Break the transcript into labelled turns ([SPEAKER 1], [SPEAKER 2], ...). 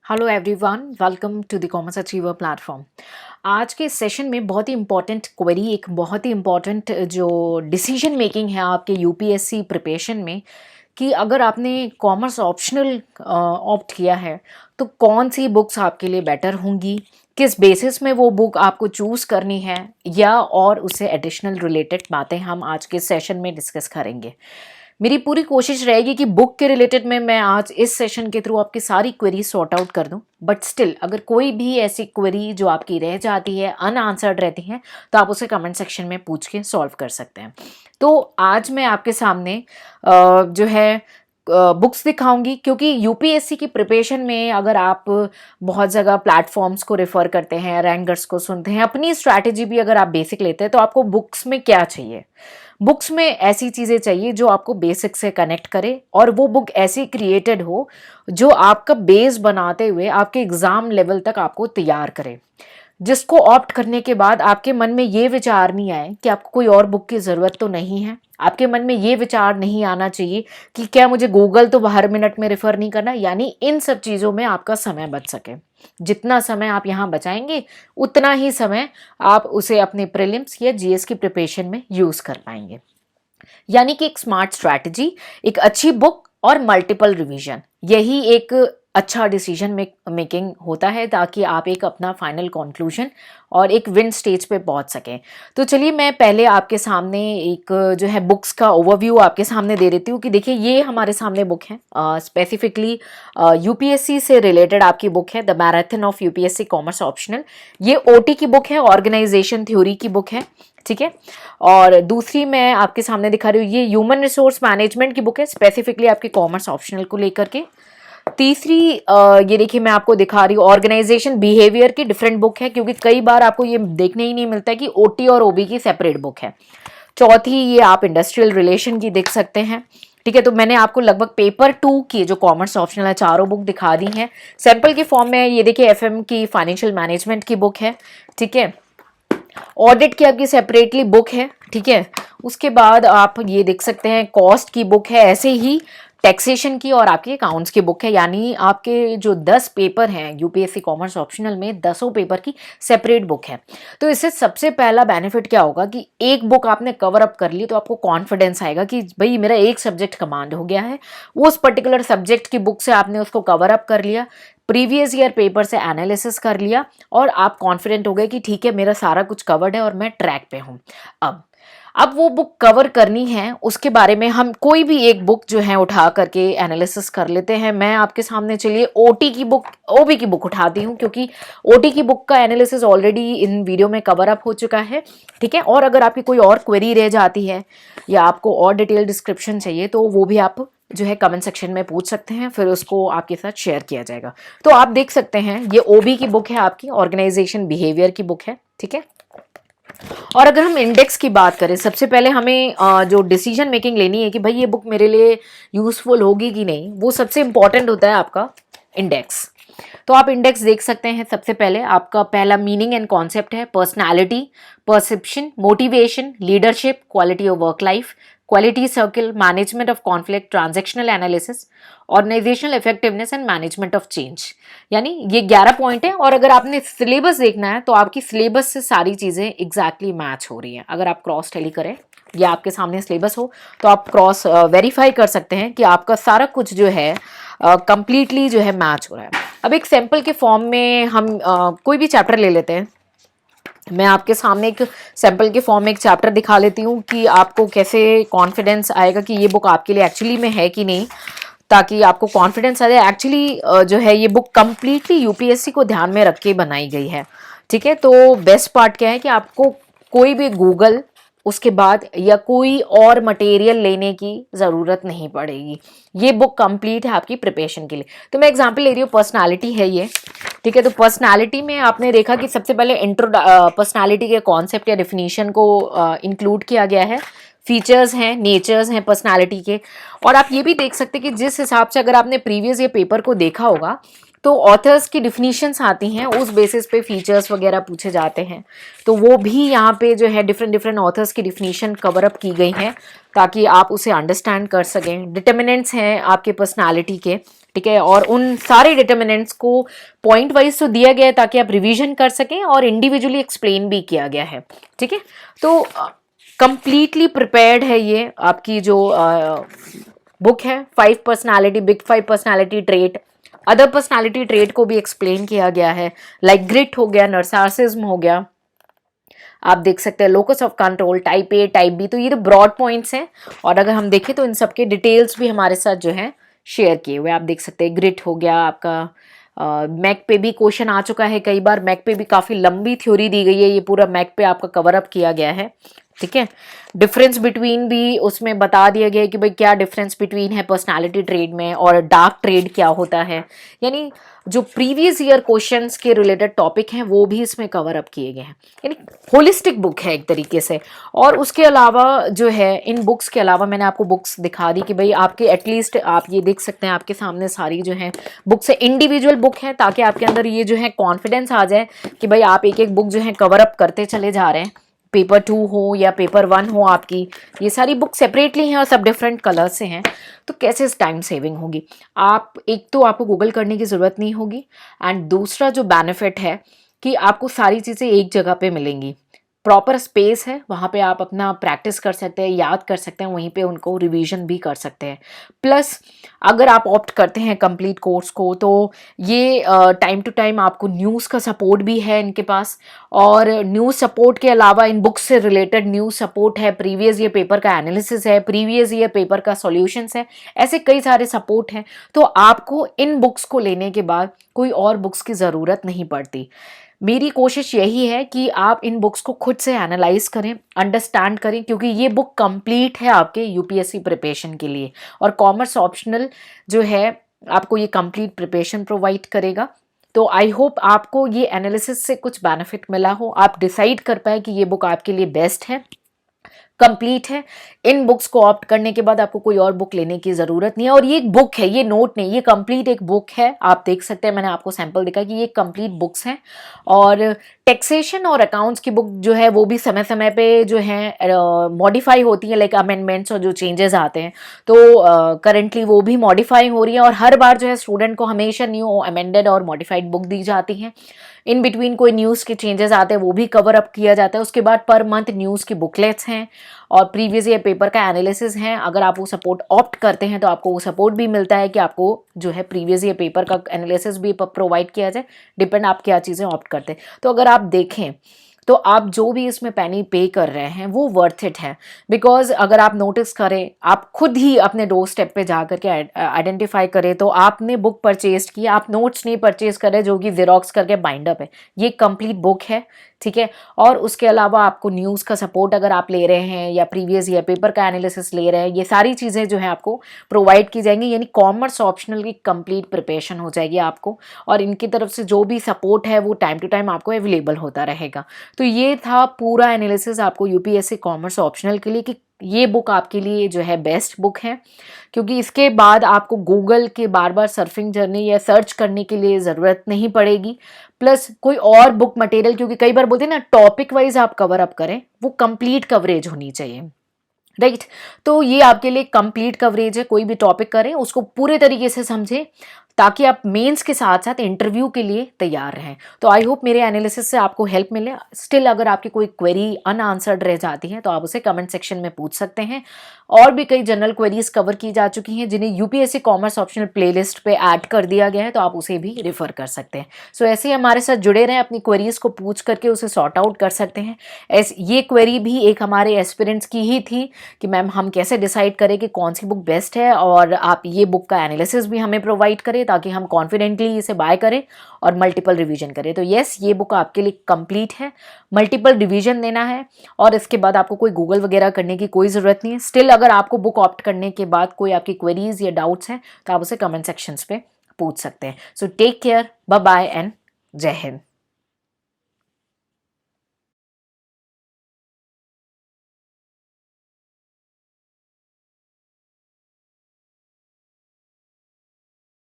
[SPEAKER 1] Hello everyone, welcome to the commerce achiever platform. आज के session में बहुत ही इम्पॉर्टेंट क्वेरी, एक बहुत ही इम्पॉर्टेंट जो डिसीजन मेकिंग है आपके यूपीएससी प्रिपरेशन में, कि अगर आपने कॉमर्स ऑप्शनल ऑप्ट किया है तो कौन सी बुक्स आपके लिए बेटर होंगी, किस बेसिस में वो बुक आपको चूज़ करनी है, या और उससे एडिशनल रिलेटेड बातें हम आज के सेशन में डिस्कस करेंगे। मेरी पूरी कोशिश रहेगी कि बुक के रिलेटेड में मैं आज इस सेशन के थ्रू आपकी सारी क्वेरी सॉर्ट आउट कर दूं, बट स्टिल अगर कोई भी ऐसी क्वेरी जो आपकी रह जाती है, अनआंसर्ड रहती है, तो आप उसे कमेंट सेक्शन में पूछ के सॉल्व कर सकते हैं। तो आज मैं आपके सामने जो है बुक्स दिखाऊंगी, क्योंकि यूपीएससी की प्रिपरेशन में अगर आप बहुत जगह प्लेटफॉर्म्स को रेफर करते हैं, रैंकर्स को सुनते हैं, अपनी स्ट्रैटेजी भी अगर आप बेसिक लेते हैं, तो आपको बुक्स में क्या चाहिए? बुक्स में ऐसी चीज़ें चाहिए जो आपको बेसिक से कनेक्ट करे, और वो बुक ऐसी क्रिएटेड हो जो आपका बेस बनाते हुए आपके एग्ज़ाम लेवल तक आपको तैयार करे, जिसको ऑप्ट करने के बाद आपके मन में ये विचार नहीं आए कि आपको कोई और बुक की ज़रूरत तो नहीं है। आपके मन में ये विचार नहीं आना चाहिए कि क्या मुझे गूगल तो हर मिनट में रेफ़र नहीं करना, यानी इन सब चीज़ों में आपका समय बच सके। जितना समय आप यहाँ बचाएंगे उतना ही समय आप उसे अपने प्रीलिम्स या जीएस की प्रिपरेशन में यूज़ कर पाएंगे। यानी कि एक स्मार्ट स्ट्रैटेजी, एक अच्छी बुक और मल्टीपल रिवीजन, यही एक अच्छा डिसीजन मेकिंग होता है, ताकि आप एक अपना फाइनल कंक्लूजन और एक विन स्टेज पे पहुंच सकें। तो चलिए मैं पहले आपके सामने एक जो है बुक्स का ओवरव्यू आपके सामने दे देती हूँ कि देखिए ये हमारे सामने बुक है, स्पेसिफिकली यूपीएससी से रिलेटेड आपकी बुक है, the marathon of UPSC commerce optional. ये ओटी की बुक है, ऑर्गेनाइजेशन थ्योरी की बुक है, ठीक है। और दूसरी मैं आपके सामने दिखा रही हूँ, ये ह्यूमन रिसोर्स मैनेजमेंट की बुक है, स्पेसिफिकली आपके कॉमर्स ऑप्शनल को लेकर के। तीसरी ये देखिए मैं आपको दिखा रही हूँ ऑर्गेनाइजेशन बिहेवियर की डिफरेंट बुक है, क्योंकि कई बार आपको ये देखने ही नहीं मिलता है कि ओटी और ओबी की सेपरेट बुक है। चौथी ये आप इंडस्ट्रियल रिलेशन की देख सकते हैं, ठीक है। तो मैंने आपको लगभग पेपर 2 की जो कॉमर्स ऑप्शनल है चारों बुक दिखा दी हैं सैंपल के फॉर्म में। ये देखिए एफएम की फाइनेंशियल मैनेजमेंट की बुक है, ठीक है। ऑडिट की आपकी सेपरेटली बुक है, ठीक है। उसके बाद आप ये देख सकते हैं कॉस्ट की बुक है, ऐसे ही टैक्सेशन की और आपकी अकाउंट्स की बुक है। यानी आपके जो 10 पेपर हैं यूपीएससी कॉमर्स ऑप्शनल में, 10 पेपर की सेपरेट बुक है। तो इससे सबसे पहला बेनिफिट क्या होगा कि एक बुक आपने कवर अप कर ली तो आपको कॉन्फिडेंस आएगा कि भाई मेरा एक सब्जेक्ट कमांड हो गया है। उस पर्टिकुलर सब्जेक्ट की बुक से आपने उसको कवर अप कर लिया, प्रीवियस ईयर पेपर से एनालिसिस कर लिया, और आप कॉन्फिडेंट हो गए कि ठीक है मेरा सारा कुछ कवर्ड है और मैं ट्रैक पे हूँ। अब वो बुक कवर करनी है, उसके बारे में हम कोई भी एक बुक जो है उठा करके एनालिसिस कर लेते हैं। मैं आपके सामने चलिए ओटी की बुक, ओबी की बुक उठाती हूँ, क्योंकि ओटी की बुक का एनालिसिस ऑलरेडी इन वीडियो में कवर अप हो चुका है, ठीक है। और अगर आपकी कोई और क्वेरी रह जाती है या आपको और डिटेल डिस्क्रिप्शन चाहिए तो वो भी आप जो है कमेंट सेक्शन में पूछ सकते हैं, फिर उसको आपके साथ शेयर किया जाएगा। तो आप देख सकते हैं ये ओबी की बुक है, आपकी ऑर्गेनाइजेशन बिहेवियर की बुक है, ठीक है। और अगर हम इंडेक्स की बात करें, सबसे पहले हमें जो डिसीजन मेकिंग लेनी है कि भाई ये बुक मेरे लिए यूजफुल होगी कि नहीं, वो सबसे इंपॉर्टेंट होता है आपका इंडेक्स। तो आप इंडेक्स देख सकते हैं। सबसे पहले आपका पहला मीनिंग एंड कॉन्सेप्ट है personality, perception, motivation, leadership, quality of work life, quality circle, management of conflict, transactional analysis, organisational effectiveness and management of change. यानी ये 11 पॉइंट है, और अगर आपने सिलेबस देखना है तो आपकी सिलेबस से सारी चीज़ें एग्जैक्टली मैच हो रही हैं। अगर आप क्रॉस टैली करें या आपके सामने सिलेबस हो तो आप क्रॉस वेरीफाई कर सकते हैं कि आपका सारा कुछ जो है कंप्लीटली जो है मैच हो रहा है। अब एक सैंपल के फॉर्म में हम कोई भी चैप्टर ले लेते हैं। मैं आपके सामने एक सैंपल के फॉर्म में एक चैप्टर दिखा लेती हूँ कि आपको कैसे कॉन्फिडेंस आएगा कि ये बुक आपके लिए एक्चुअली में है कि नहीं, ताकि आपको कॉन्फिडेंस आ जाए। एक्चुअली जो है ये बुक कंप्लीटली यूपीएससी को ध्यान में रख के बनाई गई है, ठीक है। तो बेस्ट पार्ट क्या है कि आपको कोई भी गूगल उसके बाद या कोई और मटेरियल लेने की ज़रूरत नहीं पड़ेगी। ये बुक कंप्लीट है आपकी प्रिपरेशन के लिए। तो मैं एग्जांपल ले रही हूँ, पर्सनालिटी है ये, ठीक है। तो पर्सनालिटी में आपने देखा कि सबसे पहले पर्सनालिटी के कॉन्सेप्ट या डिफिनीशन को इंक्लूड किया गया है। फीचर्स हैं, नेचर्स हैं पर्सनालिटी के, और आप ये भी देख सकते हैं कि जिस हिसाब से अगर आपने प्रीवियस ये पेपर को देखा होगा तो ऑथर्स की डिफिनीशंस आती हैं, उस बेसिस पे फीचर्स वगैरह पूछे जाते हैं। तो वो भी यहाँ पे जो है डिफरेंट डिफरेंट ऑथर्स की डिफिनीशन कवर अप की गई हैं, ताकि आप उसे अंडरस्टैंड कर सकें। डिटर्मिनेंट्स हैं आपके पर्सनालिटी के, ठीक है, और उन सारे डिटर्मिनेंट्स को पॉइंट वाइज तो दिया गया है ताकि आप रिवीजन कर सकें, और इंडिविजुअली एक्सप्लेन भी किया गया है। ठीक है, तो कंप्लीटली प्रिपेयर्ड है ये आपकी जो बुक है, 5 personality, big 5 personality trait. Other personality trait को भी एक्सप्लेन किया गया है, लाइक ग्रिट हो गया, नर्सासिज्म हो गया, आप देख सकते हैं locus of control, type A, type B. तो ये तो ब्रॉड पॉइंट्स हैं, और अगर हम देखें तो इन सबके डिटेल्स भी हमारे साथ जो है शेयर किए हुए आप देख सकते हैं। ग्रिट हो गया आपका, मैक पे भी क्वेश्चन आ चुका है कई बार, मैक पे भी काफ़ी लंबी थ्योरी दी गई है, ये पूरा मैक पे आपका कवर अप किया गया है। ठीक है, डिफरेंस बिटवीन भी उसमें बता दिया गया है कि भाई क्या डिफरेंस बिटवीन है पर्सनालिटी ट्रेड में और डार्क ट्रेड क्या होता है, यानी जो प्रीवियस ईयर क्वेश्चंस के रिलेटेड टॉपिक हैं वो भी इसमें कवर अप किए गए हैं, यानी होलिस्टिक बुक है एक तरीके से। और उसके अलावा जो है, इन बुक्स के अलावा मैंने आपको बुक्स दिखा दी कि भाई आपके एटलीस्ट आप ये देख सकते हैं आपके सामने सारी जो है बुक्स है, इंडिविजुअल बुक है, ताकि आपके अंदर ये जो है कॉन्फिडेंस आ जाए कि भाई आप एक एक बुक जो है कवर अप करते चले जा रहे हैं, पेपर 2 हो या पेपर 1 हो आपकी, ये सारी बुक सेपरेटली हैं और सब डिफरेंट कलर से हैं। तो कैसे टाइम सेविंग होगी, आप एक तो आपको गूगल करने की ज़रूरत नहीं होगी, एंड दूसरा जो बेनिफिट है कि आपको सारी चीज़ें एक जगह पे मिलेंगी, प्रॉपर स्पेस है, वहाँ पे आप अपना प्रैक्टिस कर सकते हैं, याद कर सकते हैं, वहीं पे उनको रिवीजन भी कर सकते हैं। प्लस अगर आप ऑप्ट करते हैं कंप्लीट कोर्स को, तो ये टाइम टू टाइम आपको न्यूज़ का सपोर्ट भी है इनके पास, और न्यूज़ सपोर्ट के अलावा इन बुक्स से रिलेटेड न्यूज़ सपोर्ट है, प्रीवियस ईयर पेपर का एनालिसिस है, प्रीवियस ईयर पेपर का सॉल्यूशंस है, ऐसे कई सारे सपोर्ट हैं। तो आपको इन बुक्स को लेने के बाद कोई और बुक्स की ज़रूरत नहीं पड़ती। मेरी कोशिश यही है कि आप इन बुक्स को खुद से एनालाइज करें, अंडरस्टैंड करें, क्योंकि ये बुक कंप्लीट है आपके यूपीएससी प्रिपरेशन के लिए, और कॉमर्स ऑप्शनल जो है आपको ये कंप्लीट प्रिपरेशन प्रोवाइड करेगा। तो आई होप आपको ये एनालिसिस से कुछ बेनिफिट मिला हो, आप डिसाइड कर पाए कि ये बुक आपके लिए बेस्ट है, कंप्लीट है। इन बुक्स को ऑप्ट करने के बाद आपको कोई और बुक लेने की ज़रूरत नहीं है, और ये एक बुक है, ये नोट नहीं, ये कंप्लीट एक बुक है। आप देख सकते हैं, मैंने आपको सैंपल दिखा कि ये कंप्लीट बुक्स हैं। और टैक्सेशन और अकाउंट्स की बुक जो है वो भी समय समय पे जो है मॉडिफाई होती है, लाइक अमेंडमेंट्स और जो चेंजेस आते हैं, तो करंटली वो भी मॉडिफाई हो रही है, और हर बार जो है स्टूडेंट को हमेशा न्यू अमेंडेड और मॉडिफाइड बुक दी जाती हैं। इन बिटवीन कोई न्यूज़ के चेंजेस आते हैं वो भी कवर अप किया जाता है। उसके बाद पर मंथ न्यूज़ की बुकलेट्स हैं, और प्रीवियस ईयर पेपर का एनालिसिस है। अगर आप वो सपोर्ट ऑप्ट करते हैं तो आपको वो सपोर्ट भी मिलता है कि आपको जो है प्रीवियस ईयर पेपर का एनालिसिस भी प्रोवाइड किया जाए, डिपेंड आप क्या चीज़ें ऑप्ट करते हैं। तो अगर आप देखें तो आप जो भी इसमें पैनी पे कर रहे हैं वो वर्थ इट है, बिकॉज अगर आप नोटिस करें, आप खुद ही अपने डोर स्टेप पे जा करके आइडेंटिफाई करें, तो आपने बुक परचेज की, आप नोट्स नहीं परचेज करें जो कि जेरोक्स करके बाइंडअप है, ये कंप्लीट बुक है। ठीक है, और उसके अलावा आपको न्यूज़ का सपोर्ट अगर आप ले रहे हैं या प्रीवियस ईयर पेपर का एनालिसिस ले रहे हैं, ये सारी चीज़ें जो है आपको प्रोवाइड की जाएंगी, यानी कॉमर्स ऑप्शनल की कंप्लीट प्रिपरेशन हो जाएगी आपको, और इनकी तरफ से जो भी सपोर्ट है वो टाइम टू टाइम आपको अवेलेबल होता रहेगा। तो ये था पूरा एनालिसिस आपको यूपीएससी कॉमर्स ऑप्शनल के लिए कि ये बुक आपके लिए जो है बेस्ट बुक है, क्योंकि इसके बाद आपको गूगल के बार बार सर्फिंग जर्नी या सर्च करने के लिए ज़रूरत नहीं पड़ेगी। प्लस कोई और बुक मटेरियल, क्योंकि कई बार बोलते हैं ना टॉपिक वाइज आप कवर अप करें, वो कंप्लीट कवरेज होनी चाहिए, राइट। तो ये आपके लिए कंप्लीट कवरेज है, कोई भी टॉपिक करें उसको पूरे तरीके से समझें, ताकि आप मेंस के साथ साथ इंटरव्यू के लिए तैयार रहें। तो आई होप मेरे एनालिसिस से आपको हेल्प मिले। स्टिल अगर आपकी कोई क्वेरी अनआंसर्ड रह जाती है तो आप उसे कमेंट सेक्शन में पूछ सकते हैं। और भी कई जनरल क्वेरीज कवर की जा चुकी हैं जिन्हें यूपीएससी कॉमर्स ऑप्शनल प्लेलिस्ट पे ऐड कर दिया गया है, तो आप उसे भी रेफर कर सकते हैं। सो ऐसे ही हमारे साथ जुड़े रहें, अपनी क्वेरीज को पूछ करके उसे सॉर्ट आउट कर सकते हैं। ये क्वेरी भी एक हमारे एस्पिरेंट्स की ही थी कि मैम हम कैसे डिसाइड करें कि कौन सी बुक बेस्ट है, और आप ये बुक का एनालिसिस भी हमें प्रोवाइड करें ताकि हम कॉन्फिडेंटली इसे बाय करें और मल्टीपल रिवीजन करें। तो यस, ये बुक आपके लिए कंप्लीट है, मल्टीपल रिवीजन देना है, और इसके बाद आपको कोई गूगल वगैरह करने की कोई ज़रूरत नहीं है। स्टिल अगर आपको बुक ऑप्ट करने के बाद कोई आपकी क्वेरीज या डाउट्स हैं तो आप उसे कमेंट सेक्शंस पे पूछ सकते हैं। So take care, bye bye and जय हिंद।